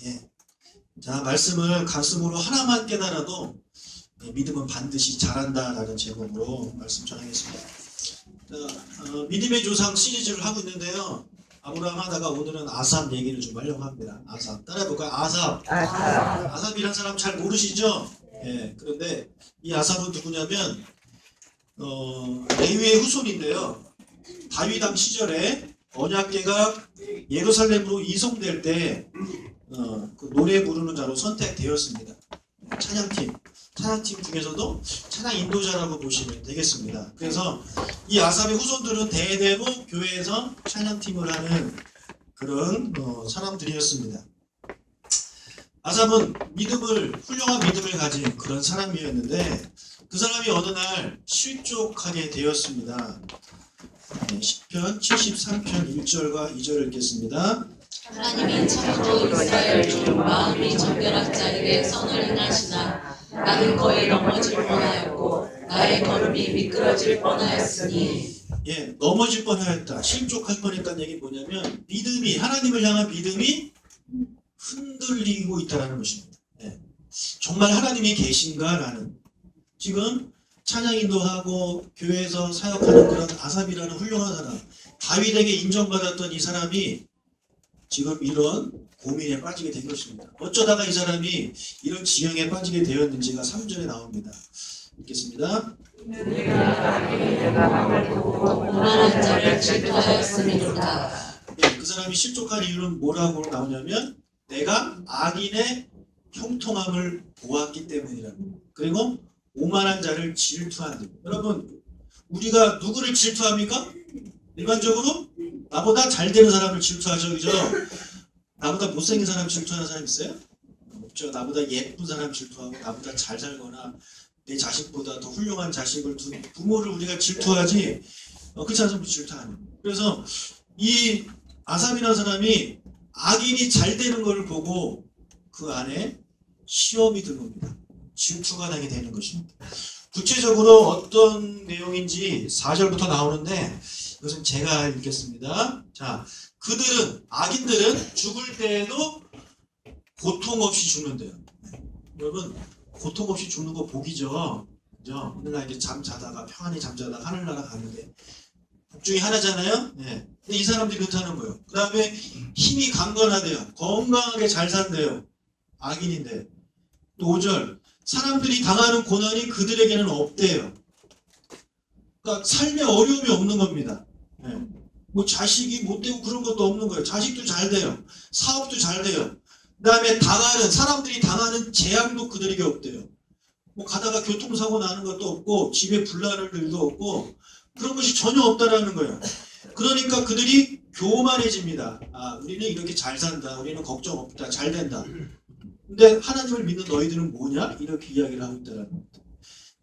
예. 자, 말씀을 가슴으로 하나만 깨달아도 믿음은 반드시 자란다라는 제목으로 말씀 전하겠습니다. 믿음의 조상 시리즈를 하고 있는데요. 아브라함 하다가 오늘은 아삽 얘기를 좀 하려고 합니다. 아삽 따라해볼까요? 아삽이라는 사람 잘 모르시죠? 예. 그런데 이 아삽은 누구냐면 레위의 후손인데요. 다윗왕 시절에 언약궤가 예루살렘으로 이송될 때 그 노래 부르는 자로 선택되었습니다. 찬양팀 중에서도 찬양 인도자라고 보시면 되겠습니다. 그래서 이 아삽의 후손들은 대대로 교회에서 찬양팀을 하는 그런 사람들이었습니다. 아삽은 훌륭한 믿음을 가진 그런 사람이었는데 그 사람이 어느 날 실족하게 되었습니다. 시편 73편 1절과 2절을 읽겠습니다. 하나님이 참으로 이스라엘 중 마음이 정결한 자에게 선을 행하시나 나는 거의 넘어질 뻔하였고 나의 걸음이 미끄러질 뻔하였으니. 예, 넘어질 뻔하였다. 실족할 뻔했다는 얘기 뭐냐면 하나님을 향한 믿음이 흔들리고 있다는 것입니다. 예, 정말 하나님이 계신가라는. 지금 찬양 인도하고 교회에서 사역하는 그런 아삽이라는 훌륭한 사람, 다윗에게 인정받았던 이 사람이 지금 이런 고민에 빠지게 된 것입니다. 어쩌다가 이 사람이 이런 지경에 빠지게 되었는지가 3절에 나옵니다. 읽겠습니다. 오만한 자를 질투하였으니로다. 그 사람이 실족한 이유는 뭐라고 나오냐면 내가 악인의 형통함을 보았기 때문이라고. 그리고 오만한 자를 질투한다. 여러분, 우리가 누구를 질투합니까? 일반적으로 나보다 잘 되는 사람을 질투하죠, 그죠? 나보다 못생긴 사람 질투하는 사람 있어요? 없죠. 나보다 예쁜 사람 질투하고 나보다 잘 살거나 내 자식보다 더 훌륭한 자식을 둔 부모를 우리가 질투하지, 그렇지 않으면 질투하는. 그래서 이 아삽이라는 사람이 악인이 잘 되는 걸 보고 그 안에 시험이 든 겁니다. 질투가 나게 되는 것입니다. 구체적으로 어떤 내용인지 4절부터 나오는데 이것은 제가 읽겠습니다. 자, 악인들은 죽을 때에도 고통 없이 죽는데요. 여러분, 고통 없이 죽는 거 복이죠. 그죠? 어느 날 이렇게 잠자다가 평안히 잠자다가 하늘나라 가는데 복 중에 하나잖아요. 네. 근데 이 사람들이 그렇다는 거예요. 그 다음에 힘이 강건하대요. 건강하게 잘 산대요. 악인인데. 또 5절, 사람들이 당하는 고난이 그들에게는 없대요. 그러니까 삶에 어려움이 없는 겁니다. 네. 뭐 자식이 못되고 그런 것도 없는 거예요. 자식도 잘 돼요. 사업도 잘 돼요. 그 다음에 사람들이 당하는 재앙도 그들에게 없대요. 뭐 가다가 교통사고 나는 것도 없고 집에 불나는 일도 없고 그런 것이 전혀 없다라는 거예요. 그러니까 그들이 교만해집니다. 우리는 이렇게 잘 산다. 우리는 걱정 없다. 잘 된다. 근데 하나님을 믿는 너희들은 뭐냐? 이렇게 이야기를 하고 있다는 겁니다.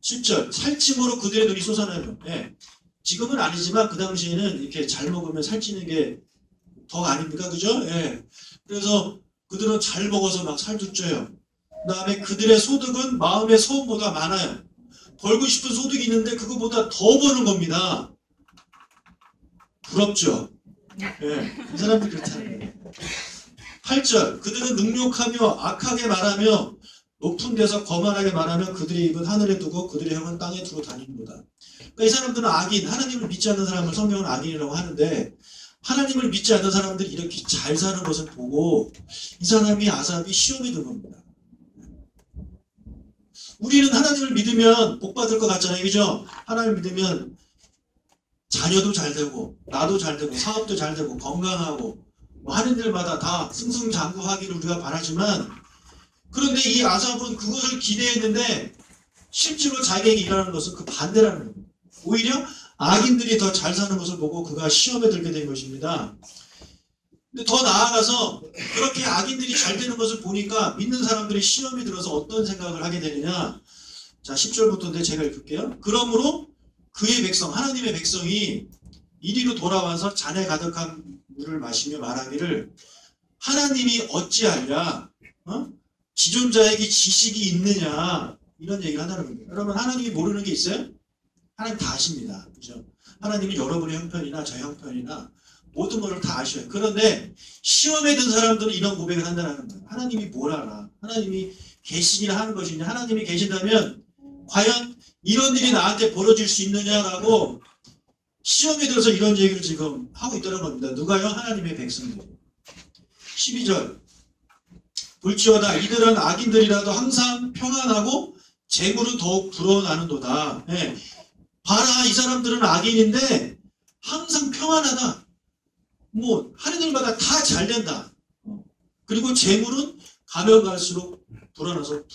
7절, 살찜으로 그들의 눈이 솟아나요. 예. 지금은 아니지만 그 당시에는 이렇게 잘 먹으면 살찌는 게 덕 아닙니까? 그죠? 예. 그래서 그들은 잘 먹어서 막 살도 쪄요. 그 다음에 그들의 소득은 마음의 소원보다 많아요. 벌고 싶은 소득이 있는데 그거보다 더 버는 겁니다. 부럽죠? 예. 이 사람들이 그렇다는 거예요. 8절, 그들은 능욕하며 악하게 말하며 높은 데서 거만하게 말하며 그들의 입은 하늘에 두고 그들의 혀는 땅에 두고 다니는도다. 그러니까 이 사람들은 악인, 하나님을 믿지 않는 사람을 성경은 악인이라고 하는데 하나님을 믿지 않는 사람들이 이렇게 잘 사는 것을 보고 이 사람이 아삽이 시험이 든 겁니다. 우리는 하나님을 믿으면 복 받을 것 같잖아요. 그죠? 하나님을 믿으면 자녀도 잘 되고 나도 잘 되고 사업도 잘 되고 건강하고 뭐 하는 일마다 다 승승장구하기를 우리가 바라지만 그런데 이 아삽은 그것을 기대했는데 실제로 자기에게 일하는 것은 그 반대라는 겁니다. 오히려 악인들이 더 잘 사는 것을 보고 그가 시험에 들게 된 것입니다. 근데 더 나아가서 그렇게 악인들이 잘 되는 것을 보니까 믿는 사람들이 시험이 들어서 어떤 생각을 하게 되느냐. 자, 10절부터인데 제가 읽을게요. 그러므로 그의 백성, 하나님의 백성이 이리로 돌아와서 잔에 가득한 물을 마시며 말하기를 하나님이 어찌하랴? 지존자에게 지식이 있느냐? 이런 얘기를 한다는 겁니다. 여러분, 하나님이 모르는 게 있어요? 하나님 다 아십니다. 그죠? 하나님은 여러분의 형편이나 저 형편이나 모든 것을 다 아셔요. 그런데 시험에 든 사람들은 이런 고백을 한다는 거예요. 하나님이 뭘 알아? 하나님이 계시긴 하는 것이냐? 하나님이 계신다면 과연 이런 일이 나한테 벌어질 수 있느냐라고 시험에 들어서 이런 얘기를 지금 하고 있다는 겁니다. 누가요? 하나님의 백성들. 12절. 볼지어다 이들은 악인들이라도 항상 평안하고 재물은 더욱 불어나는도다. 예. 봐라, 이 사람들은 악인인데 항상 평안하다. 뭐 하는 일마다 다 잘 된다. 그리고 재물은 가면 갈수록 불어나서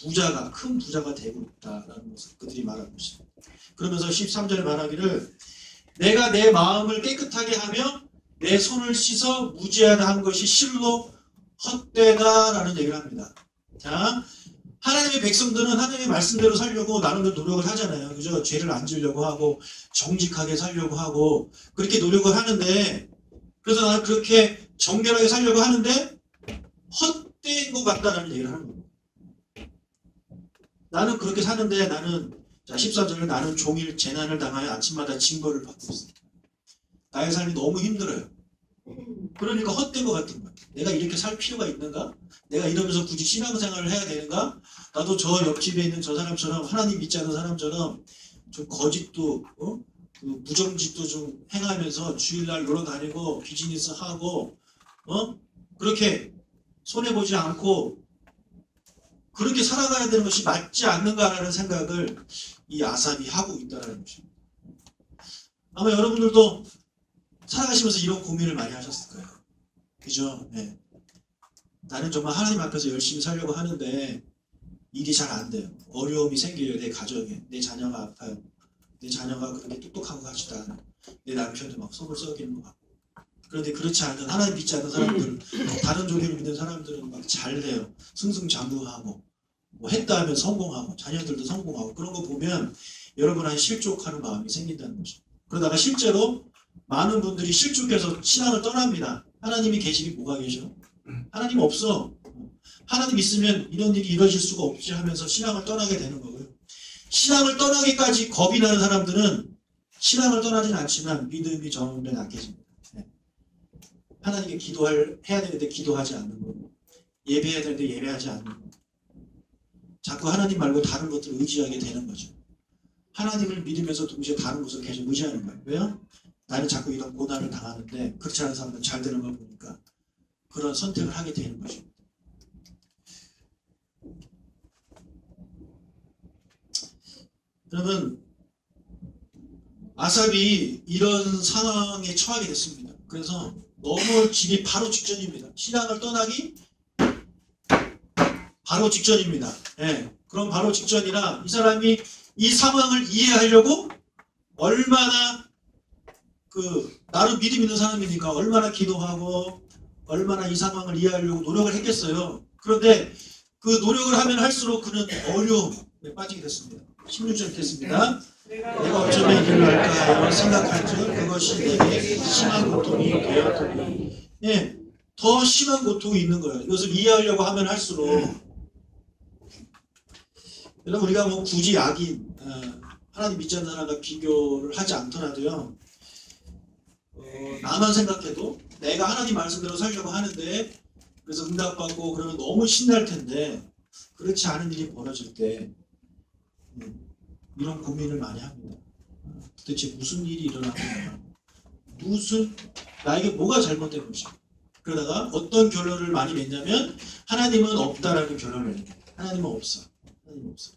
큰 부자가 되고 있다라는 것을 그들이 말하고 있습니다. 그러면서 13절에 말하기를 내가 내 마음을 깨끗하게 하며 내 손을 씻어 무죄하다 한 것이 실로 헛되다라는 얘기를 합니다. 자, 하나님의 백성들은 하나님의 말씀대로 살려고 나름대로 노력을 하잖아요. 그죠? 죄를 안 지으려고 하고 정직하게 살려고 하고 그렇게 노력을 하는데, 그래서 나는 그렇게 정결하게 살려고 하는데 헛된 것 같다라는 얘기를 하는 거예요. 나는 그렇게 사는데 나는, 자 14절에 나는 종일 재난을 당하여 아침마다 징벌을 받고 있습니다. 나의 삶이 너무 힘들어요. 그러니까 헛된 것 같은 거예요. 내가 이렇게 살 필요가 있는가? 내가 이러면서 굳이 신앙생활을 해야 되는가? 나도 저 옆집에 있는 저 사람처럼, 하나님 믿지 않는 사람처럼 좀 거짓도 그 무정짓도 좀 행하면서 주일날 놀러 다니고 비즈니스 하고 그렇게 손해보지 않고 그렇게 살아가야 되는 것이 맞지 않는가라는 생각을 이 아삽이 하고 있다는 것입니다. 아마 여러분들도 살아가시면서 이런 고민을 많이 하셨을 거예요. 그죠? 네. 나는 정말 하나님 앞에서 열심히 살려고 하는데 일이 잘 안 돼요. 어려움이 생겨요. 내 가정에. 내 자녀가 아파요. 내 자녀가 그렇게 똑똑하고 하지도 않아. 내 남편도 막 속을 썩이는 것 같고. 그런데 그렇지 않은, 하나님 믿지 않는 사람들, 다른 종교를 믿는 사람들은 막 잘 돼요. 승승장구하고 뭐 했다 하면 성공하고 자녀들도 성공하고, 그런 거 보면 여러분한테 실족하는 마음이 생긴다는 거죠. 그러다가 실제로 많은 분들이 실족해서 신앙을 떠납니다. 하나님이 계시기 뭐가 계셔? 하나님 없어. 하나님 있으면 이런 일이 이루어질 수가 없지 하면서 신앙을 떠나게 되는 거고요. 신앙을 떠나기까지 겁이 나는 사람들은 신앙을 떠나진 않지만 믿음이 점점 약해집니다. 하나님께 해야 되는데 기도하지 않는 거고, 예배해야 되는데 예배하지 않는 거고, 자꾸 하나님 말고 다른 것들을 의지하게 되는 거죠. 하나님을 믿으면서 동시에 다른 것을 계속 의지하는 거예요. 왜요? 나는 자꾸 이런 고난을 당하는데 그렇지 않은 사람들은 잘 되는 걸 보니까 그런 선택을 하게 되는 것입니다. 여러분, 아삽이 이런 상황에 처하게 됐습니다. 그래서 너무 집이 바로 직전입니다. 신앙을 떠나기 바로 직전입니다. 예, 그럼 바로 직전이라 이 사람이 이 상황을 이해하려고 얼마나 나름 믿음 있는 사람이니까 얼마나 기도하고 얼마나 이 상황을 이해하려고 노력을 했겠어요. 그런데 그 노력을 하면 할수록 그는 어려움에 빠지게 됐습니다. 16절 읽겠습니다. 내가 어쩌면 이를 할까 하여 생각할 줄 그것이 내게 심한 고통이 되었더니, 예, 더 심한 고통이 있는 거예요. 이것을 이해하려고 하면 할수록. 여러분, 우리가 뭐 굳이 악인, 하나님 믿지 않는 사람과 비교를 하지 않더라도요, 나만 생각해도 내가 하나님 말씀대로 살려고 하는데 그래서 응답받고 그러면 너무 신날 텐데 그렇지 않은 일이 벌어질 때 이런 고민을 많이 합니다. 도대체 무슨 일이 일어나는가? 나에게 뭐가 잘못된 것이야? 그러다가 어떤 결론을 많이 냈냐면 하나님은 없다라는 결론을 냅니다. 하나님은 없어. 하나님은 없어.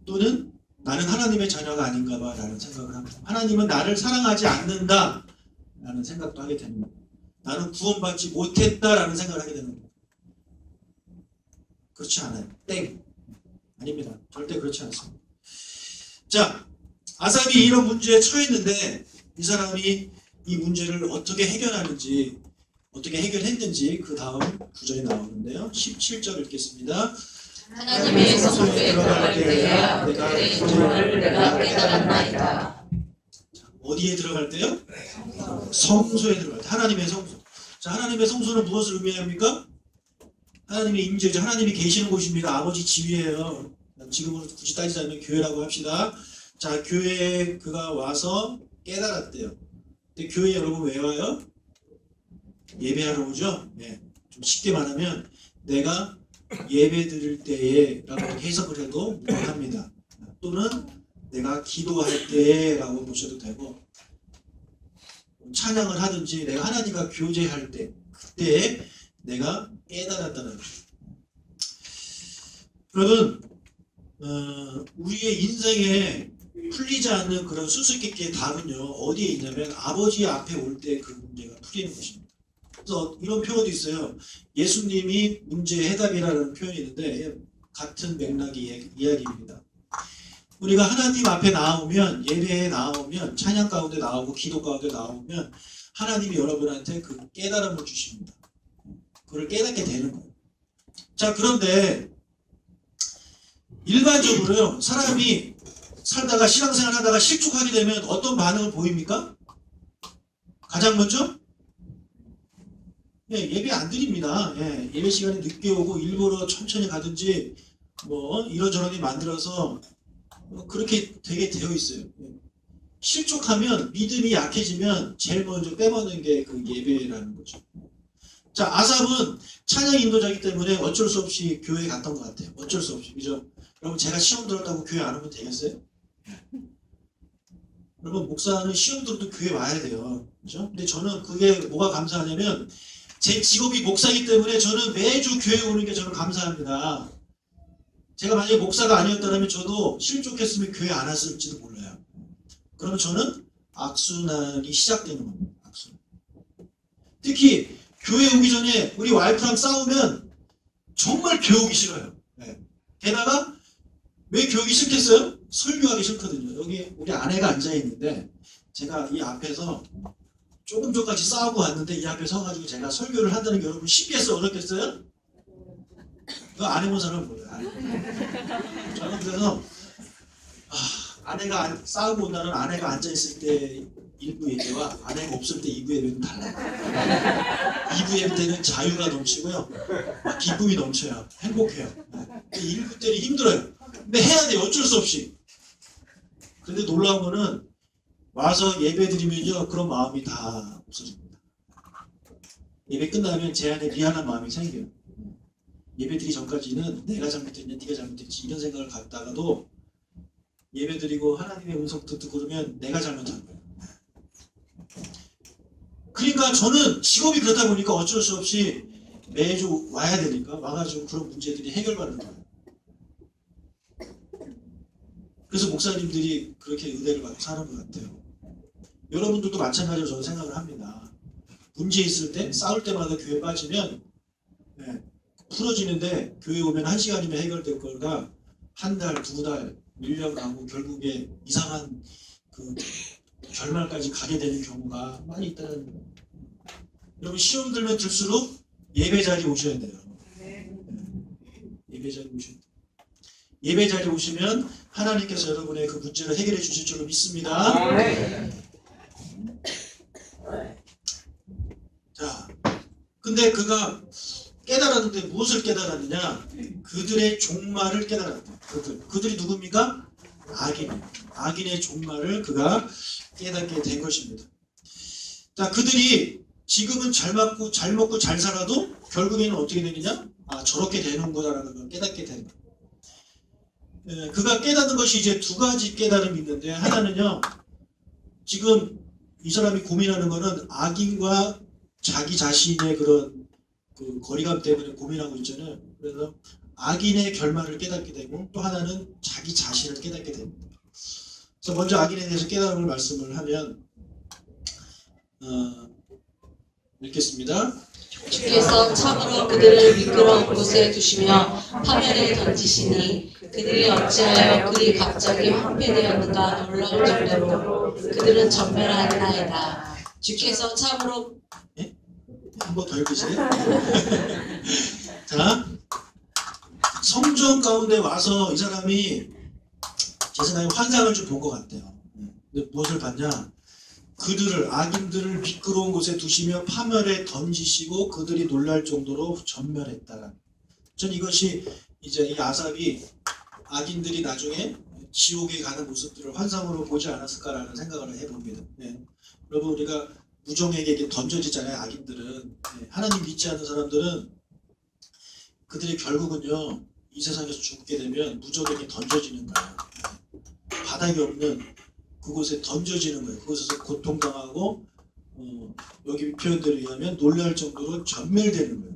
또는 나는 하나님의 자녀가 아닌가 봐 라는 생각을 합니다. 하나님은 나를 사랑하지 않는다 라는 생각도 하게 됩니다. 나는 구원받지 못했다 라는 생각을 하게 되는 겁니다. 그렇지 않아요. 땡. 아닙니다. 절대 그렇지 않습니다. 자, 아삽이 이런 문제에 처했는데 이 사람이 이 문제를 어떻게 해결하는지, 어떻게 해결했는지 그 다음 구절이 나오는데요. 17절 읽겠습니다. 하나님의 성소에 들어갈 때야 그들의 조문을 내가 깨달았나이다. 어디에 들어갈 때요? 성소에 들어갈 때. 하나님의 성소. 자, 하나님의 성소는 무엇을 의미합니까? 하나님의 임재죠. 하나님이 계시는 곳입니다. 아버지 집이에요. 지금은 굳이 따지자면 교회라고 합시다. 자, 교회에 그가 와서 깨달았대요. 근데 교회 여러분 왜 와요? 예배하러 오죠? 네. 좀 쉽게 말하면 내가 예배 드릴 때에 라고 해석을 해도 무방합니다. 또는 내가 기도할 때에 라고 보셔도 되고, 찬양을 하든지 내가 하나님과 교제할 때, 그때에 내가 깨달았다는 거죠. 여러분, 우리의 인생에 풀리지 않는 그런 수수께끼의 답은요, 어디에 있냐면 아버지 앞에 올 때 그 문제가 풀리는 것입니다. 그래서 이런 표현도 있어요. 예수님이 문제의 해답이라는 표현이 있는데 같은 맥락의 이야기입니다. 우리가 하나님 앞에 나오면, 예배에 나오면, 찬양 가운데 나오고 기도 가운데 나오면 하나님이 여러분한테 그 깨달음을 주십니다. 그걸 깨닫게 되는 거예요. 자, 그런데 일반적으로요, 사람이 살다가 신앙생활 하다가 실족하게 되면 어떤 반응을 보입니까? 가장 먼저 예배 안 드립니다. 예배 시간에 늦게 오고 일부러 천천히 가든지 뭐 이런저런이 만들어서 그렇게 되게 되어 있어요. 실족하면, 믿음이 약해지면 제일 먼저 빼먹는 게 그 예배라는 거죠. 자, 아삽은 찬양 인도자이기 때문에 어쩔 수 없이 교회에 갔던 것 같아요. 어쩔 수 없이. 그죠? 여러분, 제가 시험 들었다고 교회 안 오면 되겠어요? 여러분, 목사는 시험 들어도 교회 와야 돼요. 그죠? 근데 저는 그게 뭐가 감사하냐면 제 직업이 목사이기 때문에 저는 매주 교회 오는 게 저는 감사합니다. 제가 만약에 목사가 아니었다면 저도 실족했으면 교회 안 왔을지도 몰라요. 그러면 저는 악순환이 시작되는 겁니다. 악순환. 특히 교회 오기 전에 우리 와이프랑 싸우면 정말 교회 오기 싫어요. 게다가 왜 교회 오기 싫겠어요? 설교하기 싫거든요. 여기 우리 아내가 앉아있는데 제가 이 앞에서 조금 전까지 싸우고 왔는데 이 앞에 서가지고 제가 설교를 한다는 게 여러분 쉽겠어요? 어렵겠어요? 그거 안 해본 사람은 몰라요. 저는 그래서 아내가 싸우고 온 날은 아내가 앉아있을 때 1부 예배와 아내가 없을 때 2부 예배는 달라요. 2부 예배 때는 자유가 넘치고요, 막 기쁨이 넘쳐요. 행복해요. 1부 때는 힘들어요. 근데 해야 돼요. 어쩔 수 없이. 근데 놀라운 거는 와서 예배 드리면요, 그런 마음이 다 없어집니다. 예배 끝나면 제 안에 미안한 마음이 생겨요. 예배 드리기 전까지는 내가 잘못했냐, 네가 잘못했지 이런 생각을 갖다가도 예배 드리고 하나님의 음성 듣고 그러면 내가 잘못한 거예요. 그러니까 저는 직업이 그렇다 보니까 어쩔 수 없이 매주 와야 되니까 와가지고 그런 문제들이 해결받는 거예요. 그래서 목사님들이 그렇게 은혜를 받고 사는 것 같아요. 여러분들도 마찬가지로 저는 생각을 합니다. 문제 있을 때, 싸울 때마다 교회 빠지면 풀어지는데 교회 오면 1시간이면 해결될 거가 한 달, 2달, 1년 가고 결국에 이상한 그 결말까지 가게 되는 경우가 많이 있다는 거예요. 여러분, 시험 들면 들수록 예배 자리에 오셔야 돼요. 예배 자리에 오셔야 돼요. 예배 자리에 오시면 하나님께서 여러분의 그 문제를 해결해 주실 줄로 믿습니다. 자, 근데 그가 깨달았는데 무엇을 깨달았느냐? 그들의 종말을 깨달았다. 그들이 누굽니까? 악인의 종말을 그가 깨닫게 된 것입니다. 자, 그들이 지금은 잘 먹고 잘 살아도 결국에는 어떻게 되느냐? 저렇게 되는 거다라는 걸 깨닫게 된 거예요. 그가 깨닫는 것이 이제 두 가지 깨달음이 있는데, 하나는요, 지금 이 사람이 고민하는 거는 악인과 자기 자신의 그런 그 거리감 때문에 고민하고 있잖아요. 그래서 악인의 결말을 깨닫게 되고, 또 하나는 자기 자신을 깨닫게 됩니다. 그래서 먼저 악인에 대해서 깨달음을 말씀을 하면 읽겠습니다. 주께서 참으로 그들을 미끄러운 곳에 두시며 파멸에 던지시니 그들이 어찌하여 그리 갑자기 황폐되었는가 놀라울 정도로 그들은 전멸하였나이다. 주께서 참으로 한 번 더 읽으세요. 자, 성전 가운데 와서 이 사람이 제 생각에 환상을 좀 본 것 같아요. 근데 무엇을 봤냐? 그들을, 악인들을 미끄러운 곳에 두시며 파멸에 던지시고 그들이 놀랄 정도로 전멸했다. 전 이것이 이제 이 아삽이 악인들이 나중에 지옥에 가는 모습들을 환상으로 보지 않았을까라는 생각을 해봅니다. 네. 여러분 우리가 무정에게 이렇게 던져지잖아요. 악인들은. 네. 하나님 믿지 않는 사람들은 그들의 결국은요. 이 세상에서 죽게 되면 무적에게 던져지는 거예요. 바닥이 없는 그곳에 던져지는 거예요. 그곳에서 고통당하고 여기 표현대로 의하면 놀랄 정도로 전멸되는 거예요.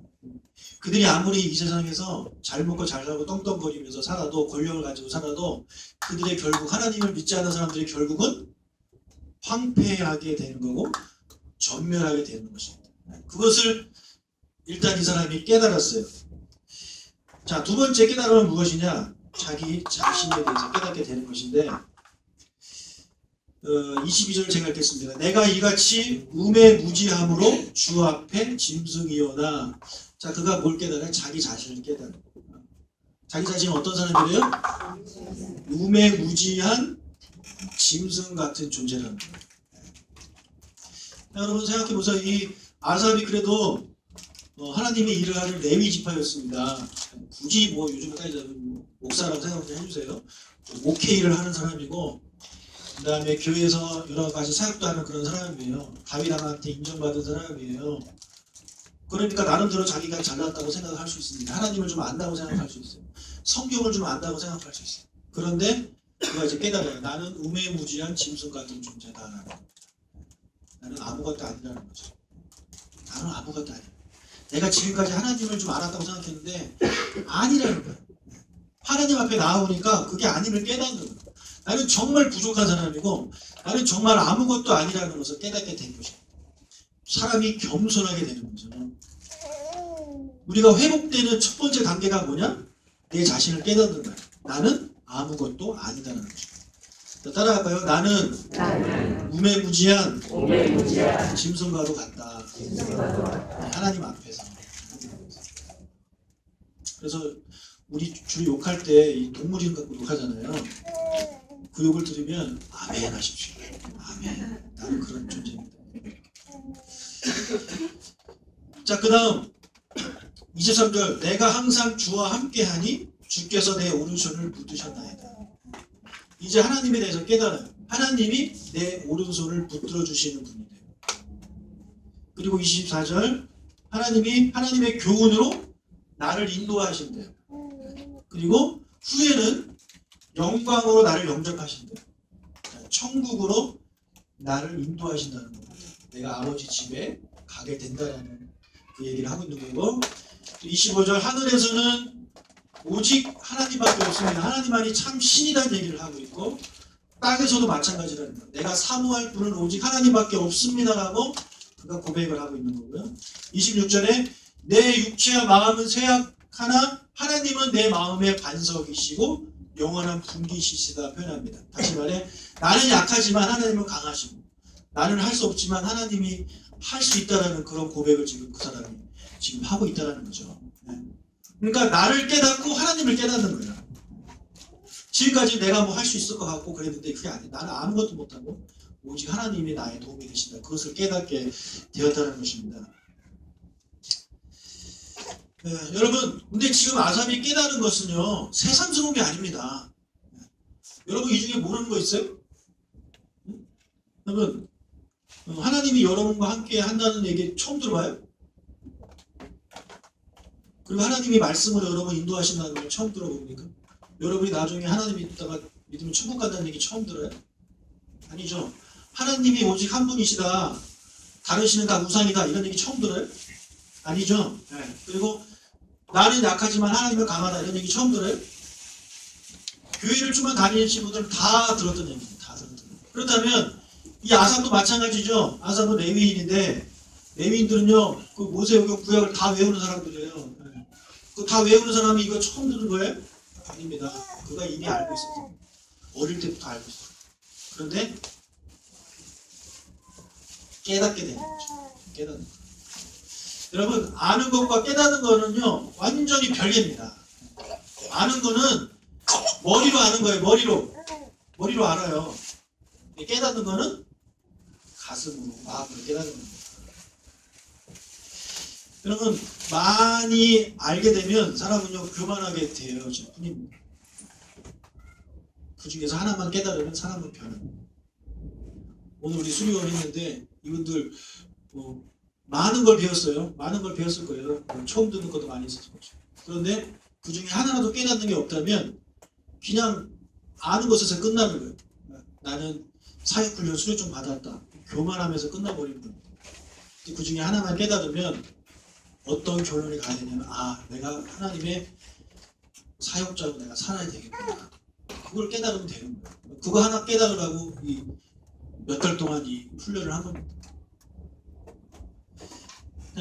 그들이 아무리 이 세상에서 잘 먹고 잘 살고 떵떵거리면서 살아도 권력을 가지고 살아도 그들의 결국 하나님을 믿지 않는 사람들의 결국은 황폐하게 되는 거고 전멸하게 되는 것입니다. 그것을 일단 이 사람이 깨달았어요. 자, 두 번째 깨달음은 무엇이냐? 자기 자신에 대해서 깨닫게 되는 것인데 22절 제가 읽겠습니다. 내가 이같이 우매무지함으로 주 앞에 짐승이어나. 자, 그가 뭘 깨달아요? 자기 자신을 깨달아요. 자기 자신은 어떤 사람이래요? 우매무지한 짐승 같은 존재라는 거예요. 여러분 생각해보세요. 이 아삽이 그래도 하나님의 일을 하는 레위 지파였습니다. 굳이 뭐 요즘에 따지자면 목사라고 생각 좀 해주세요. 목회 일을 하는 사람이고 그 다음에 교회에서 여러 가지 사역도 하는 그런 사람이에요. 다윗 왕한테 인정받은 사람이에요. 그러니까 나름대로 자기가 잘났다고 생각할 수 있습니다. 하나님을 좀 안다고 생각할 수 있어요. 성경을 좀 안다고 생각할 수 있어요. 그런데 그가 이제 깨달아요. 나는 우매무지한 짐승 같은 존재다라는 거예요. 나는 아무것도 아니라는 거죠. 나는 아무것도 아니야. 내가 지금까지 하나님을 좀 알았다고 생각했는데 아니라는 거예요. 하나님 앞에 나아오니까 그게 아님을 깨닫는 거예요. 나는 정말 부족한 사람이고 나는 정말 아무것도 아니라는 것을 깨닫게 된 것입니다. 사람이 겸손하게 되는 거죠. 우리가 회복되는 첫 번째 단계가 뭐냐? 내 자신을 깨닫는 거예요. 나는 아무것도 아니다라는 거죠. 따라갈까요? 나는 우매무지한 짐승과도 같다. 하나님 앞에서. 그래서 우리 주로 욕할 때 이 동물 이름 갖고 욕하잖아요. 그 욕을 들으면 아멘 하십시오. 아멘. 나는 그런 존재입니다. 자, 그 다음 23절 내가 항상 주와 함께하니 주께서 내 오른손을 붙드셨나이다. 이제 하나님에 대해서 깨달아요. 하나님이 내 오른손을 붙들어 주시는 분이래요. 그리고 24절 하나님이 하나님의 교훈으로 나를 인도하신대요. 그리고 후에는 영광으로 나를 영접하신대요. 천국으로 나를 인도하신다는 겁니다. 내가 아버지 집에 가게 된다는 그 얘기를 하고 있는 거고 25절 하늘에서는 오직 하나님밖에 없습니다. 하나님만이 참 신이라는 얘기를 하고 있고 땅에서도 마찬가지라는 거예요. 내가 사모할 분은 오직 하나님밖에 없습니다라고 그가 고백을 하고 있는 거고요. 26절에 내 육체와 마음은 쇠약하나 하나님은 내 마음의 반석이시고 영원한 분기시시다 표현합니다. 다시 말해 나는 약하지만 하나님은 강하시고 나는 할 수 없지만 하나님이 할 수 있다라는 그런 고백을 지금 그 사람이 지금 하고 있다는 거죠. 그러니까 나를 깨닫고 하나님을 깨닫는 거야. 지금까지 내가 뭐 할 수 있을 것 같고 그랬는데 그게 아니야. 나는 아무것도 못하고 오직 하나님이 나의 도움이 되신다. 그것을 깨닫게 되었다는 것입니다. 여러분 근데 지금 아삽이 깨달은 것은요 새삼스러운 게 아닙니다. 여러분 이 중에 모르는 거 있어요? 여러분 하나님이 여러분과 함께 한다는 얘기 처음 들어봐요? 그리고 하나님이 말씀으로 여러분 인도하신다는 걸 처음 들어봅니까? 여러분이 나중에 하나님 믿다가 믿으면 천국 간다는 얘기 처음 들어요? 아니죠. 하나님이 오직 한 분이시다. 다른 신은 다 우상이다. 이런 얘기 처음 들어요? 아니죠. 네. 그리고 나는 약하지만 하나님은 강하다. 이런 얘기 처음 들어요? 교회를 좀만 다니신 분들은 다 들었던 얘기입니다. 다 들었던 얘기. 그렇다면 이 아삽도 마찬가지죠. 아삽은 레위인인데 레위인들은요 그 모세오경 구약을 다 외우는 사람들이에요. 그 다 외우는 사람이 이거 처음 듣는 거예요? 아닙니다. 그가 이미 알고 있었어요. 어릴 때부터 알고 있어요. 그런데 깨닫게 되는 거죠. 깨닫는 거. 여러분 아는 것과 깨닫는 거는요 완전히 별개입니다. 아는 거는 머리로 아는 거예요. 머리로 알아요. 깨닫는 거는 가슴으로 마음으로 깨닫는 겁니다. 여러분 많이 알게 되면 사람은요 교만하게 돼요. 뿐입니다. 그 중에서 하나만 깨달으면 사람은 변합니다. 오늘 우리 수료원 했는데 이분들 많은 걸 배웠어요. 많은 걸 배웠을 거예요. 처음 듣는 것도 많이 있었을 거죠. 그런데 그 중에 하나라도 깨닫는 게 없다면 그냥 아는 것에서 끝나는 거예요. 나는 사역훈련 수료증 받았다. 교만하면서 끝나버리는 겁니다. 그 중에 하나만 깨달으면 어떤 결론이 가야 되냐면 내가 하나님의 사역자로 내가 살아야 되겠구나. 그걸 깨달으면 되는 거예요. 그거 하나 깨달으라고 몇 달 동안 이 훈련을 한 겁니다.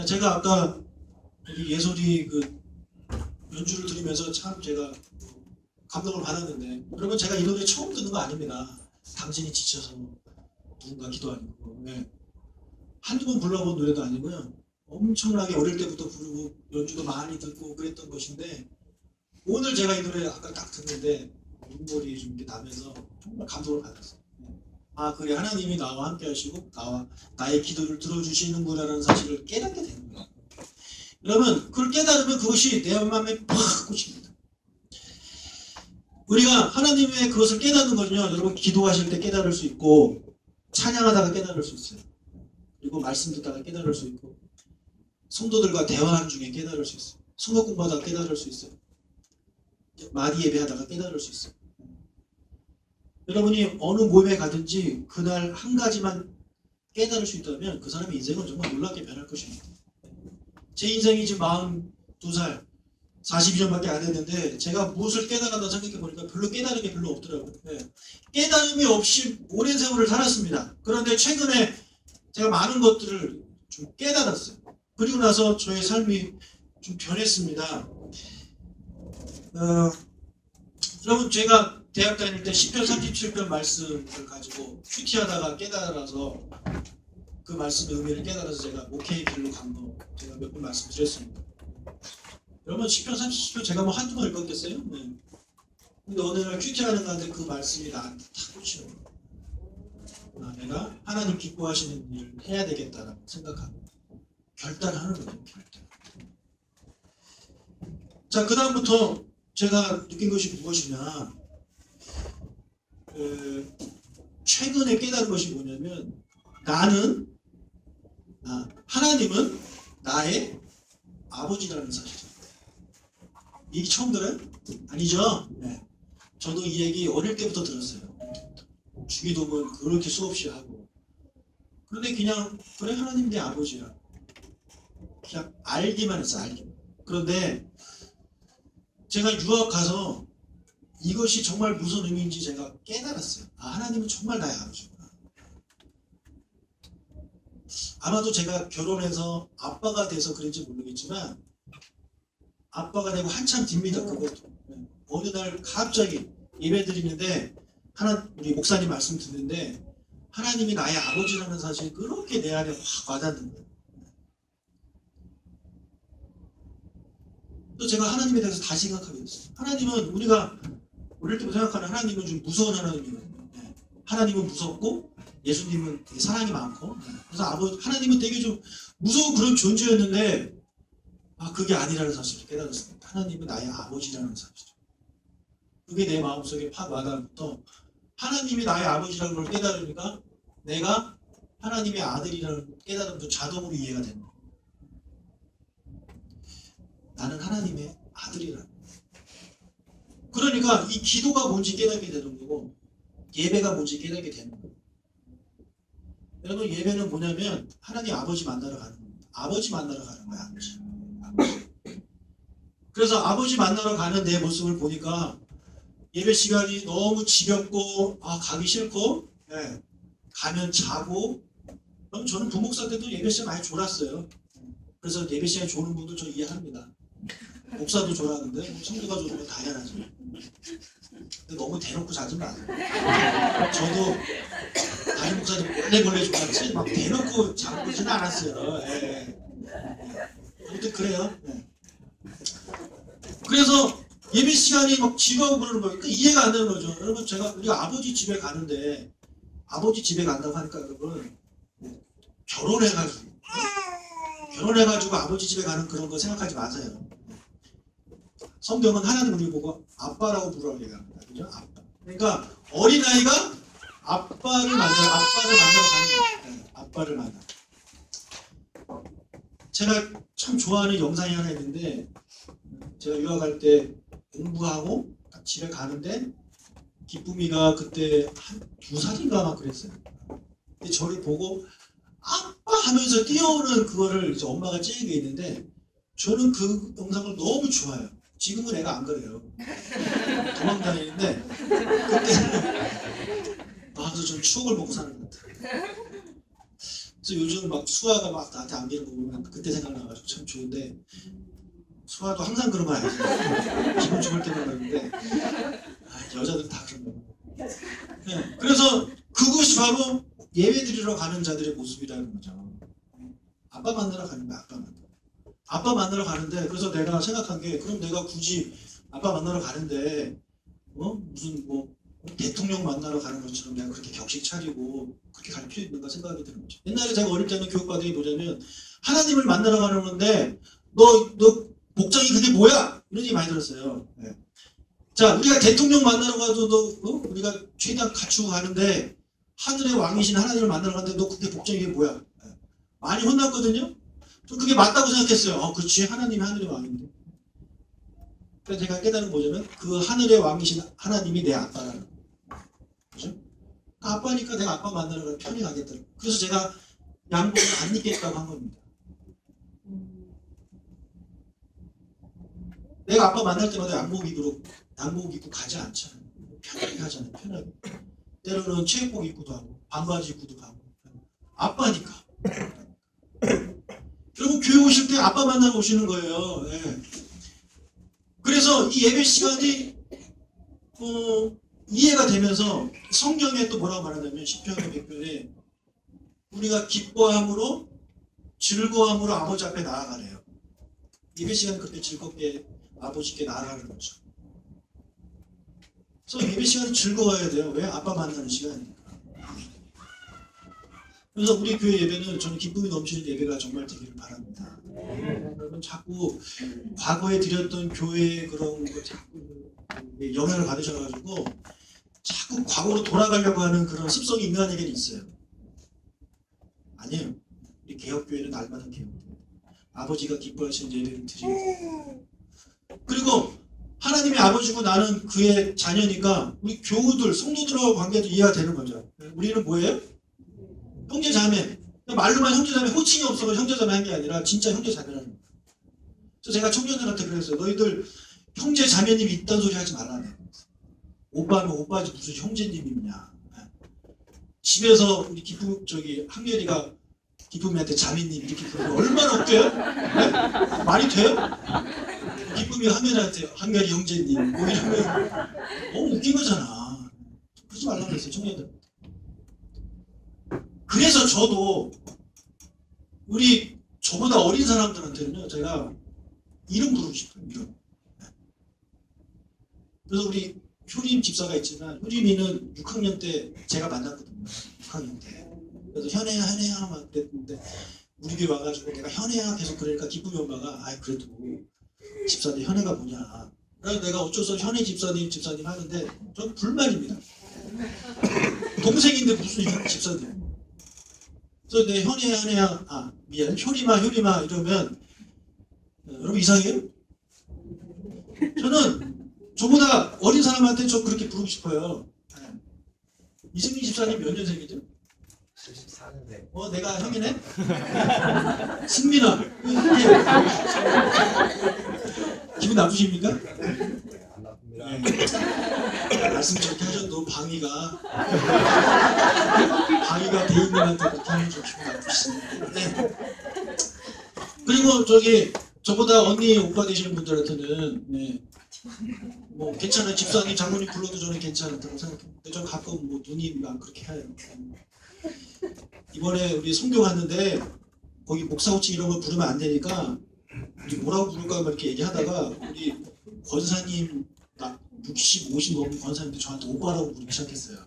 제가 아까 우리 예솔이 그 연주를 들으면서 참 제가 감동을 받았는데, 여러분 제가 이 노래 처음 듣는 거 아닙니다. 당신이 지쳐서 누군가 기도하고, 한두 번 불러본 노래도 아니고요. 엄청나게 어릴 때부터 부르고 연주도 많이 듣고 그랬던 것인데, 오늘 제가 이 노래 아까 딱 듣는데 눈물이 좀 이렇게 나면서 정말 감동을 받았어요. 그래, 하나님이 나와 함께 하시고 나의 기도를 들어주시는구나라는 사실을 깨닫게 되는 거예요. 여러분, 그걸 깨달으면 그것이 내 마음에 팍 꽂힙니다. 우리가 하나님의 그것을 깨닫는 거는요, 여러분 기도하실 때 깨달을 수 있고, 찬양하다가 깨달을 수 있어요. 그리고 말씀 듣다가 깨달을 수 있고, 성도들과 대화하는 중에 깨달을 수 있어요. 성경 공부하다가 깨달을 수 있어요. 마디 예배하다가 깨달을 수 있어요. 여러분이 어느 모임에 가든지 그날 한 가지만 깨달을 수 있다면 그 사람의 인생은 정말 놀랍게 변할 것입니다. 제 인생이 지금 42살, 42년밖에 안 됐는데 제가 무엇을 깨달았나 생각해 보니까 별로 깨달은 게 별로 없더라고요. 깨달음이 없이 오랜 세월을 살았습니다. 그런데 최근에 제가 많은 것들을 좀 깨달았어요. 그리고 나서 저의 삶이 좀 변했습니다. 여러분, 제가 대학 다닐 때 시편 37편 말씀을 가지고 큐티하다가 깨달아서 그 말씀의 의미를 깨달아서 제가 목회의 길로 간 거 제가 몇 번 말씀드렸습니다. 여러분, 시편 37편 제가 뭐 한두 번 읽었겠어요? 근데 어느 날 큐티하는 가운데 그 말씀이 나한테 탁 꽂히는 거예요. 내가 하나님 기뻐하시는 일을 해야 되겠다라고 생각하고 결단하는 거죠. 결단. 자, 그 다음부터 제가 느낀 것이 무엇이냐, 최근에 깨달은 것이 뭐냐면, 하나님은 나의 아버지라는 사실입니다. 이 얘기 처음 들어요? 아니죠? 저도 이 얘기 어릴 때부터 들었어요. 주기도문 그렇게 수없이 하고. 그런데 그냥 그래, 하나님 내 아버지야. 그냥 알기만 했어, 알기만. 그런데 제가 유학 가서 이것이 정말 무슨 의미인지 제가 깨달았어요. 하나님은 정말 나의 아버지구나. 아마도 제가 결혼해서 아빠가 돼서 그런지 모르겠지만, 아빠가 되고 한참 뒤입니다. 그것도. 어느 날 갑자기 예배 드리는데 우리 목사님 말씀 듣는데 하나님이 나의 아버지라는 사실이 그렇게 내 안에 확 와닿는 거예요. 또 제가 하나님에 대해서 다시 생각하게 됐어요. 하나님은 우리가 어릴 때부터 생각하는 하나님은 좀 무서운 하나님이거든요. 하나님은 무섭고 예수님은 되게 사랑이 많고, 그래서 하나님은 되게 좀 무서운 그런 존재였는데, 그게 아니라는 사실을 깨달았습니다. 하나님은 나의 아버지라는 사실이죠. 그게 내 마음속에 팍 와닿부터 하나님이 나의 아버지라는 걸 깨달으니까 내가 하나님의 아들이라는 깨달음도 자동으로 이해가 되는 거예요. 나는 하나님의 아들이라는 거예요. 그러니까 이 기도가 뭔지 깨닫게 되는 거고, 예배가 뭔지 깨닫게 되는 거예요. 여러분, 예배는 뭐냐면 하나님 아버지 만나러 가는 겁니다. 아버지 만나러 가는 거야, 아버지. 그래서 아버지 만나러 가는 내 모습을 보니까 예배 시간이 너무 지겹고 가기 싫고, 가면 자고. 그럼 저는 부목사 때도 예배 시간 많이 졸았어요. 그래서 예배 시간에 조는 분들 저 이해합니다. 목사도 졸았는데 성도가 졸으면 당연하죠. 근데 너무 대놓고 자지 마세요. 저도 다른 목사님 몰래 졸았지 막 대놓고 잠그지는 않았어요. 아무튼 그래요. 그래서 예배 시간이 막 지루하고 그러는 거예요. 그러니까 이해가 안 되는 거죠. 여러분, 우리가 아버지 집에 가는데, 아버지 집에 간다고 하니까 여러분, 결혼해가지고 아버지 집에 가는 그런 거 생각하지 마세요. 성경은 하나님 우리 보고 아빠라고 부르라고 얘기합니다. 그죠? 아빠. 그러니까 어린아이가 아빠를 만나러 가는 거예요. 아빠를 만나. 제가 참 좋아하는 영상이 하나 있는데, 제가 유학할 때 공부하고 딱 집에 가는데 기쁨이가 그때 한 2살인가 막 그랬어요. 근데 저를 보고 아빠 하면서 뛰어오는 그거를 이제 엄마가 찍은 게 있는데, 저는 그 영상을 너무 좋아해요. 지금은 애가 안 그래요. 도망다니는데 그때는 나도 좀 추억을 먹고 사는 것 같아요. 그래서 요즘 막 수아가 막 나한테 안기는 거 보면 그때 생각나가지고 참 좋은데, 수아도 항상 그러면 알지. 기분 좋을 때만 그러는데 여자들은 다 그런 거예요. 네, 그래서 그것이 바로 예배 드리러 가는 자들의 모습이라는 거죠. 아빠 만나러 가는 거야. 아빠 만나러 가는데, 그래서 내가 생각한 게, 그럼 내가 굳이 아빠 만나러 가는데 무슨 뭐 대통령 만나러 가는 것처럼 내가 그렇게 격식 차리고 그렇게 갈 필요 있는가 생각이 드는 거죠. 옛날에 제가 어릴 때는 교육받은 게 뭐냐면, 하나님을 만나러 가는 건데 너 복장이 그게 뭐야? 이런 얘기 많이 들었어요. 네. 자, 우리가 대통령 만나러 가도 우리가 최대한 갖추고 가는데, 하늘의 왕이신 하나님을 만나러 가는데 너 그게 복장이 그게 뭐야? 네. 많이 혼났거든요. 좀 그게 맞다고 생각했어요. 그렇지, 하나님이 하늘의 왕인데. 그래서 제가 깨달은 뭐냐면, 그 하늘의 왕이신 하나님이 내 아빠라는 거예요. 그죠? 아빠니까 내가 아빠 만나러 가면 편히 가겠더라고요. 그래서 제가 양복을 안 입겠다고 한 겁니다. 내가 아빠 만날 때마다 양복 입고 가지 않잖아요. 편하게 가잖아요. 편하게. 때로는 체육복 입고도 하고 반바지 입고도 가고. 아빠니까. 여러분, 교회 오실 때 아빠 만나러 오시는 거예요. 네. 그래서 이 예배 시간이 이해가 되면서, 성경에 또 뭐라고 말하냐면 시편의 100편에 우리가 기뻐함으로 즐거움으로 아버지 앞에 나아가래요. 예배 시간은 그렇게 즐겁게 아버지께 나아가는 거죠. 그래서 예배 시간은 즐거워야 돼요. 왜? 아빠 만나는 시간이니까. 그래서 우리 교회 예배는 저는 기쁨이 넘치는 예배가 정말 되기를 바랍니다. 여러분, 자꾸 과거에 드렸던 교회의 그런 거 자꾸 영향을 받으셔가지고 자꾸 과거로 돌아가려고 하는 그런 습성이 인간에게는 있어요. 아니에요. 우리 개혁교회는 날마다 개혁교회. 아버지가 기뻐하시는 예배를 드리고, 그리고 하나님의 아버지고 나는 그의 자녀니까 우리 교우들, 성도들하고 관계도 이해가 되는 거죠. 우리는 뭐예요? 형제 자매. 말로만 형제 자매, 호칭이 없어서 형제 자매 한 게 아니라 진짜 형제 자매라는 거예요. 그래서 제가 청년들한테 그랬어요. 너희들 형제 자매님이 있다는 소리 하지 말라네. 오빠는 오빠지 무슨 형제님이냐. 집에서 우리 한결이가 기쁨이한테 자매님 이렇게 부르면 얼마나 웃겨요? 네? 말이 돼요? 기쁨이 한결이 형제님 뭐 이러면 너무 웃긴 거잖아. 그러지 말라고 했어요, 청년들. 그래서 저도 우리 저보다 어린 사람들한테는요, 제가 이름 부르고 싶어요. 이름. 그래서 우리 효림 집사가 있지만, 효림이는 6학년 때 제가 만났거든요. 6학년 때. 그래서 현애야 막 그랬는데, 우리 교회 와가지고 내가 현애야 계속 그러니까 기쁨이 엄마가 그래도 집사님 현애가 뭐냐. 그래서 내가 어쩔 수 없이 현애 집사님 하는데 전 불만입니다. 동생인데 무슨 집사님. 그래서 내 현애야 미안 효림아 이러면 여러분 이상해요? 저는 저보다 어린 사람한테 좀 그렇게 부르고 싶어요. 이승민 집사님 몇 년생이죠? 74년생. 내가 형이네? 승민아. 기분 나쁘십니까? 안 나쁩니다. 네. 말씀 저렇게 하셔도 방위가 대인님한테 그렇게 하면 좀 기분 나쁘시는데. 네. 그리고 저보다 언니 오빠 되시는 분들한테는 뭐 괜찮아요. 집사님 장모님 불러도 저는 괜찮다고 생각해요. 근데 저 가끔 뭐 누님이랑 그렇게 해요. 이번에 우리 성교 갔는데 거기 목사 호칭 이런 걸 부르면 안 되니까 우리 뭐라고 부를까 막 이렇게 얘기하다가 우리 권사님 60, 50 넘은 권사님들 저한테 오빠라고 부르기 시작했어요.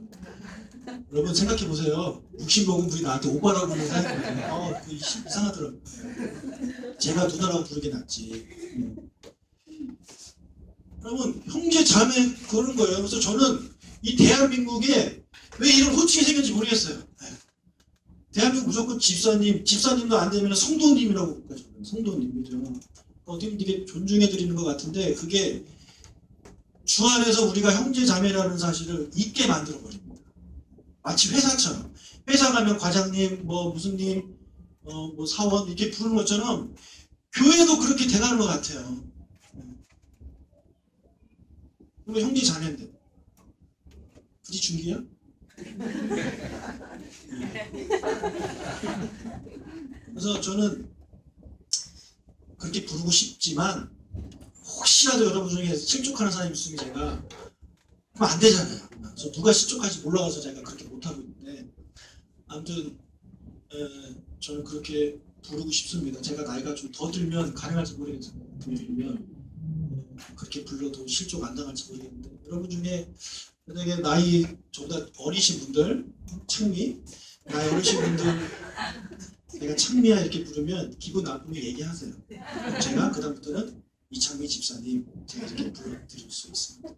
여러분 생각해 보세요. 60 먹은 분이 나한테 오빠라고 부르는 사람이거든요. 그 이상하더라고요. 제가 누나라고 부르게 낫지. 여러분 형제 자매 그러는 거예요. 그래서 저는 이 대한민국에 왜 이런 호칭이 생겼는지 모르겠어요. 네. 대한민국 무조건 집사님도 안 되면 성도님이라고 부르죠. 성도님이죠. 어떻게 되게 존중해 드리는 것 같은데 그게 주 안에서 우리가 형제 자매라는 사실을 잊게 만들어 버립니다. 마치 회사처럼 회사 가면 과장님 뭐 무슨 님 뭐 사원 이렇게 부르는 것처럼 교회도 그렇게 돼가는 것 같아요. 우리 형제 자매인데 굳이 중기야? 그래서 저는 그렇게 부르고 싶지만 혹시라도 여러분 중에 실족하는 사람이 있으면 제가 그럼 안 되잖아요. 그래서 누가 실족할지 몰라서 제가 그렇게 못하고 있는데 아무튼 저는 그렇게 부르고 싶습니다. 제가 나이가 좀 더 들면 가능할지 모르겠잖아요. 더 들면 그렇게 불러도 실족 안 당할지 모르겠는데 여러분 중에 만약에 나이 저보다 어리신 분들 창미 나이 어리신 분들 내가 창미야 이렇게 부르면 기분 나쁘게 얘기하세요. 제가 그다음부터는 이창미 집사님 제가 이렇게 불러드릴 수 있습니다.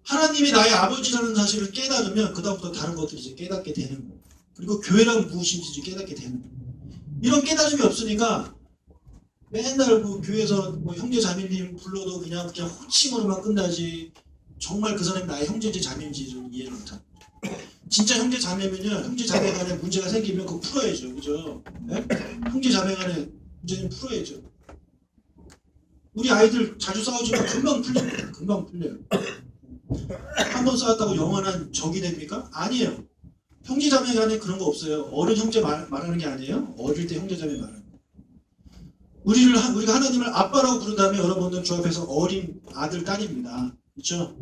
하나님이 나의 아버지라는 사실을 깨달으면 그다음부터 다른 것들이 이제 깨닫게 되는 거예요. 그리고 교회란 무엇인지 깨닫게 되는 거예요. 이런 깨달음이 없으니까 맨날 그 교회에서 뭐 형제 자매님 불러도 그냥 호칭으로만 끝나지 정말 그 사람이 나의 형제인지 자매인지를 이해를 못합니다. 진짜 형제 자매면요 형제 자매 간에 문제가 생기면 그거 풀어야죠. 그죠? 네? 형제 자매 간에 문제는 풀어야죠. 우리 아이들 자주 싸우지만 금방 풀립니다. 금방 풀려요. 한 번 싸웠다고 영원한 적이 됩니까? 아니에요. 형제 자매 간에 그런 거 없어요. 어른 형제 말하는 게 아니에요. 어릴 때 형제 자매 말하는 거. 우리가 하나님을 아빠라고 부른 다음에 여러분들 주 앞에서 어린 아들 딸입니다. 그렇죠?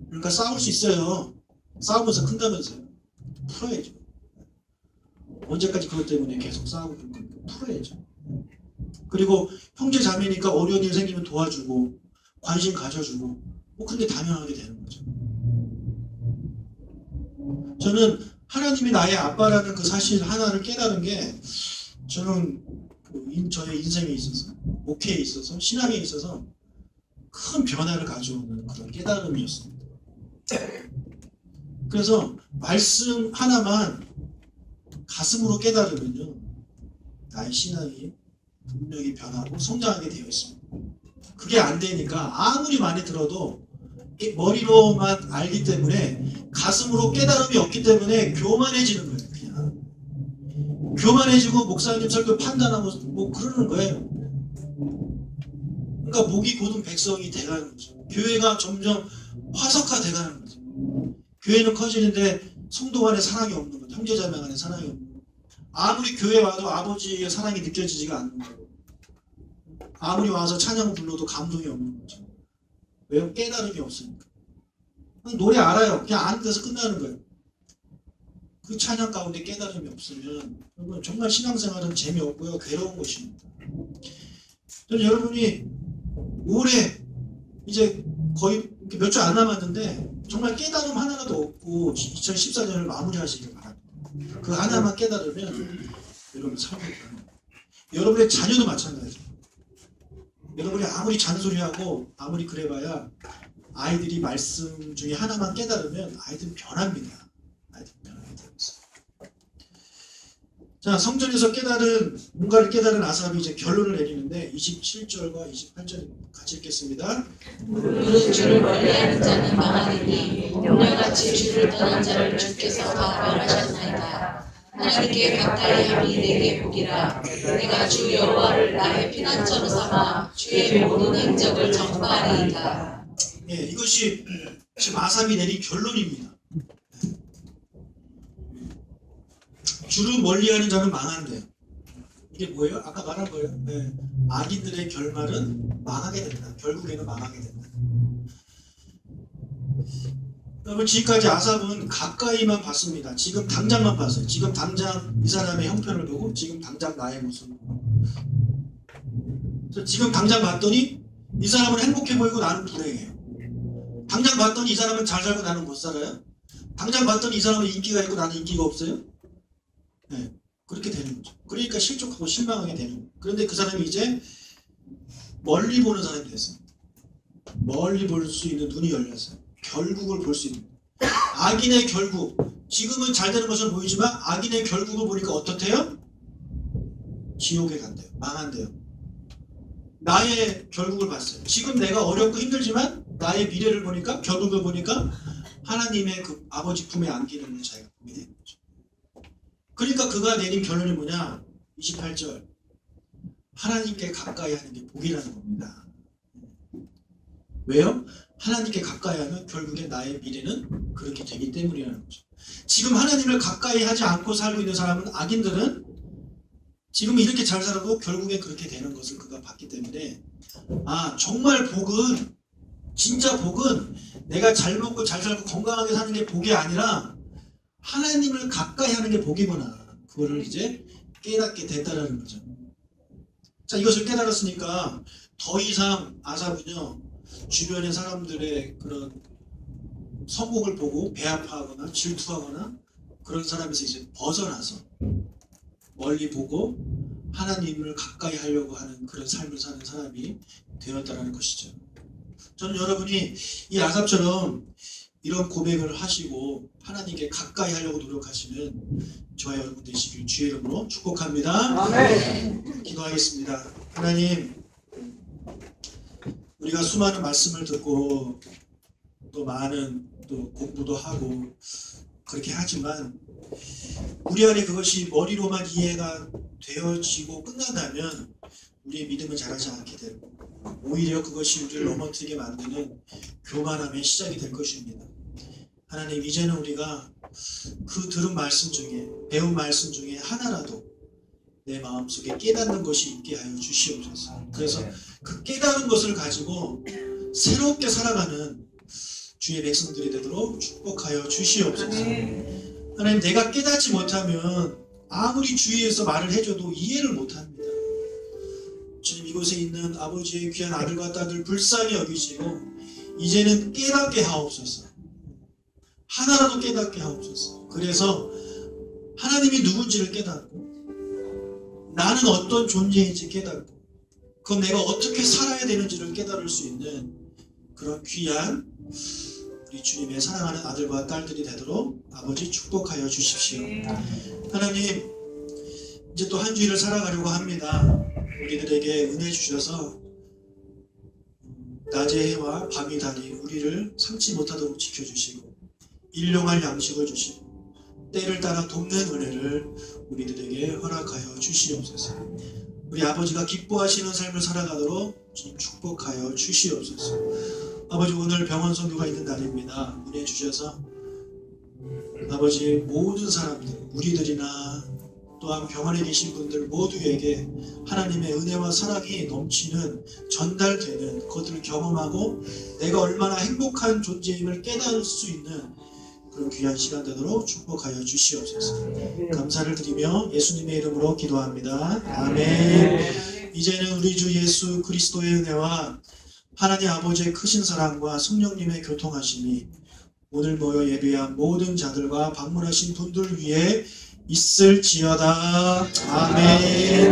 그러니까 싸울 수 있어요. 싸우면서 큰다면서요. 풀어야죠. 언제까지 그것 때문에 계속 싸우고 있는 겁니까? 풀어야죠. 그리고 형제 자매니까 어려운 일 생기면 도와주고 관심 가져주고 뭐 그런 게 당연하게 되는 거죠. 저는 하나님이 나의 아빠라는 그 사실 하나를 깨달은 게 저는 저의 인생에 있어서 목회에 있어서 신앙에 있어서 큰 변화를 가져오는 그런 깨달음이었습니다. 그래서 말씀 하나만 가슴으로 깨달으면요 나의 신앙이 분명히 변하고 성장하게 되어 있습니다. 그게 안 되니까 아무리 많이 들어도 머리로만 알기 때문에 가슴으로 깨달음이 없기 때문에 교만해지는 거예요. 그냥 교만해지고 목사님 설교 판단하고 뭐 그러는 거예요. 그러니까 목이 곧은 백성이 돼가는 거죠. 교회가 점점 화석화돼가는 거죠. 교회는 커지는데 성도 간에 사랑이 없는 거죠. 형제자매 간에 사랑이 없는 거죠. 아무리 교회 와도 아버지의 사랑이 느껴지지가 않는 거예요. 아무리 와서 찬양 불러도 감동이 없는 거죠. 왜요? 깨달음이 없으니까. 노래 알아요. 그냥 아는 데서 끝나는 거예요. 그 찬양 가운데 깨달음이 없으면 여러분 정말 신앙생활은 재미없고요. 괴로운 것입니다. 저는 여러분이 올해 이제 거의 몇 주 안 남았는데 정말 깨달음 하나라도 없고 2014년을 마무리하시길 바랍니다. 그 하나만 깨달으면 여러분 삶이 변합니다. 여러분의 자녀도 마찬가지예요. 여러분이 아무리 잔소리하고 아무리 그래봐야 아이들이 말씀 중에 하나만 깨달으면 아이들은 변합니다. 아이들은 변하게 되었어요. 자, 성전에서 뭔가를 깨달은 아삽이 이제 결론을 내리는데 27절과 28절 같이 읽겠습니다. 무릇 주를 멀리하는 자는 망하리니 용녀같이 주를 떠난 자를 주께서 다 멸하셨나이다. 하나님께 가까이 함이 내게 복이라. 내가 주 여호와를 나의 피난처로 삼아 주의 모든 행적을 전파하리이다. 예, 이것이 지금 아삽이 내린 결론입니다. 주를 멀리하는 자는 망한대요. 이게 뭐예요? 아까 말한 거예요. 네. 악인들의 결말은 망하게 된다. 결국에는 망하게 된다. 여러분 지금까지 아삽은 가까이만 봤습니다. 지금 당장만 봤어요. 지금 당장 이 사람의 형편을 보고 지금 당장 나의 모습을 보고 지금 당장 봤더니 이 사람은 행복해 보이고 나는 불행해요. 당장 봤더니 이 사람은 잘 살고 나는 못 살아요. 당장 봤더니 이 사람은 인기가 있고 나는 인기가 없어요. 네, 그렇게 되는 거죠. 그러니까 실족하고 실망하게 되는 거예요. 그런데 그 사람이 이제 멀리 보는 사람이 됐어요. 멀리 볼 수 있는 눈이 열렸어요. 결국을 볼 수 있는 거예요. 악인의 결국, 지금은 잘 되는 것처럼 보이지만 악인의 결국을 보니까 어떻대요? 지옥에 간대요. 망한대요. 나의 결국을 봤어요. 지금 내가 어렵고 힘들지만 나의 미래를 보니까, 결국을 보니까 하나님의 그 아버지 품에 안기는 걸 자기가 보게 되는 거죠. 그러니까 그가 내린 결론이 뭐냐? 28절. 하나님께 가까이 하는 게 복이라는 겁니다. 왜요? 하나님께 가까이 하면 결국에 나의 미래는 그렇게 되기 때문이라는 거죠. 지금 하나님을 가까이 하지 않고 살고 있는 사람은, 악인들은 지금 이렇게 잘 살아도 결국에 그렇게 되는 것을 그가 봤기 때문에, 아, 정말 복은, 진짜 복은 내가 잘 먹고 잘 살고 건강하게 사는 게 복이 아니라 하나님을 가까이 하는 게 복이구나. 그거를 이제 깨닫게 됐다라는 거죠. 자, 이것을 깨달았으니까 더 이상 아삽은요, 주변의 사람들의 그런 성공을 보고 배아파하거나 질투하거나 그런 사람에서 이제 벗어나서 멀리 보고 하나님을 가까이 하려고 하는 그런 삶을 사는 사람이 되었다는 것이죠. 저는 여러분이 이 아삽처럼 이런 고백을 하시고 하나님께 가까이 하려고 노력하시는 저와 여러분 되시길 주의 이름으로 축복합니다. 아멘. 기도하겠습니다. 하나님, 우리가 수많은 말씀을 듣고 또 많은 또 공부도 하고 그렇게 하지만 우리 안에 그것이 머리로만 이해가 되어지고 끝난다면 우리의 믿음은 자라지 않게 되고 오히려 그것이 우리를 넘어뜨리게 만드는 교만함의 시작이 될 것입니다. 하나님, 이제는 우리가 그 들은 말씀 중에, 배운 말씀 중에 하나라도 내 마음속에 깨닫는 것이 있게 하여 주시옵소서. 그래서 그 깨달은 것을 가지고 새롭게 살아가는 주의 백성들이 되도록 축복하여 주시옵소서. 하나님, 내가 깨닫지 못하면 아무리 주위에서 말을 해줘도 이해를 못합니다. 주님, 이곳에 있는 아버지의 귀한 아들과 딸들 불쌍히 여기시고 이제는 깨닫게 하옵소서. 하나라도 깨닫게 하옵소서. 그래서 하나님이 누군지를 깨닫고 나는 어떤 존재인지 깨닫고 그건 내가 어떻게 살아야 되는지를 깨달을 수 있는 그런 귀한 우리 주님의 사랑하는 아들과 딸들이 되도록 아버지 축복하여 주십시오. 하나님, 이제 또 한 주일을 살아가려고 합니다. 우리들에게 은혜 주셔서 낮의 해와 밤이 달이 우리를 삼지 못하도록 지켜주시고 일용할 양식을 주시고 때를 따라 돕는 은혜를 우리들에게 허락하여 주시옵소서. 우리 아버지가 기뻐하시는 삶을 살아가도록 축복하여 주시옵소서. 아버지, 오늘 병원 선교가 있는 날입니다. 은혜 주셔서 아버지, 모든 사람들, 우리들이나 또한 병원에 계신 분들 모두에게 하나님의 은혜와 사랑이 넘치는, 전달되는 그것들을 경험하고 내가 얼마나 행복한 존재임을 깨달을 수 있는 그런 귀한 시간 되도록 축복하여 주시옵소서. 감사를 드리며 예수님의 이름으로 기도합니다. 아멘. 이제는 우리 주 예수 그리스도의 은혜와 하나님 아버지의 크신 사랑과 성령님의 교통하심이 오늘 모여 예배한 모든 자들과 방문하신 분들 위해 있을지어다. 아멘.